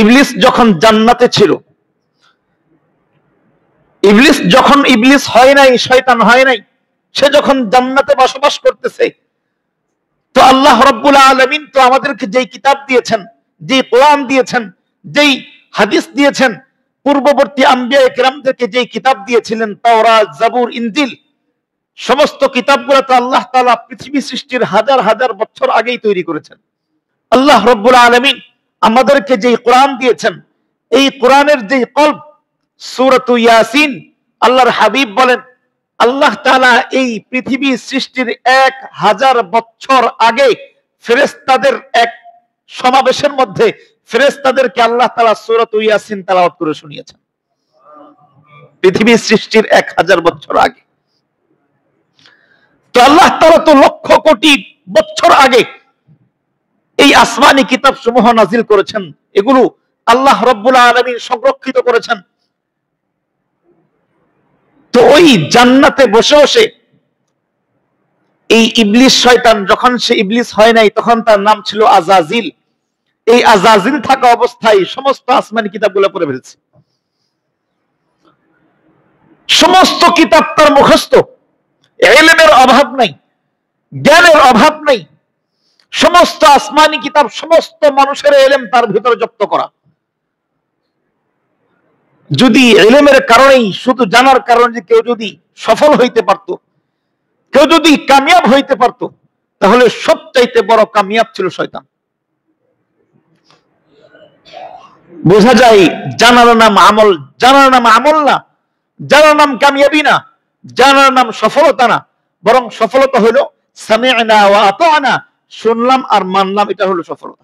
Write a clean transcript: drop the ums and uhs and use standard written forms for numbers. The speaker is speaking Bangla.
ইবলিস যখন জান্নাতে ছিল, ইবলিস যখন ইবলিস হয় নাই, শয়তান হয় নাই, সে যখন জান্নাতে বসবাস করতেছে, তো আল্লাহ রাব্বুল আলামিন তো আমাদেরকে যেই কিতাব দিয়েছেন, যে কোরআন দিয়েছেন, যেই হাদিস দিয়েছেন, পূর্ববর্তী আম্বিয়া কিরামদেরকে যেই কিতাব দিয়েছিলেন, তাওরাত, জাবুর, ইনজিল, সমস্ত কিতাবগুলো তো আল্লাহ তাআলা পৃথিবী সৃষ্টির হাজার হাজার বছর আগেই তৈরি করেছেন। আল্লাহ রাব্বুল আলামিন আমাদেরকে যেই কোরআন দিয়েছেন, এই কোরআনের যে কলব, সূরাতু ইয়াসিন, আল্লাহর হাবিব বলেন আল্লাহ তাআলা এই পৃথিবী সৃষ্টির 1000 বছর আগে ফেরেশতাদের এক সমাবেশের মধ্যে ফেরেশতাদেরকে আল্লাহ তাআলা সূরাতু ইয়াসিন তেলাওয়াত করে শুনিয়েছেন, পৃথিবী সৃষ্টির 1000 বছর আগে। তো আল্লাহ তাআলা তো লক্ষ কোটি বছর আগে এই আসমানি কিতাব সমূহ নাজিল করেছেন, এগুলো আল্লাহ রাব্বুল আলামিন সংরক্ষিত করেছেন। তো ওই জান্নাতে বসে বসে এই ইবলিস শয়তান, যখন সে ইবলিস হয় নাই তখন তার নাম ছিল আজাজিল, এই আজাজিল থাকা অবস্থায় সমস্ত আসমানি কিতাবগুলো পড়ে ফেলছে, সমস্ত কিতাব তার মুখস্থ, ইলমের অভাব নাই, জ্ঞানের অভাব নাই, সমস্ত আসমানি কিতাব, সমস্ত মানুষের ইলম তার ভিতরে যুক্ত করা। যদি ইলমের কারণেই, শুধু জানার কারণে কেউ যদি সফল হইতে পারত, কেউ যদি কামিয়াব হইতে পারত, তাহলে সবচাইতে বড় কামিয়াব ছিল শয়তান। বোঝা যায় জানার নাম আমল, জানার নাম আমল না, জানার নাম কামিয়াবি না, জানার নাম সফলতা না, বরং সফলতা হলো সামি'না ওয়া আতা'না, শুনলাম আর মানলাম, এটা হলো সফলতা।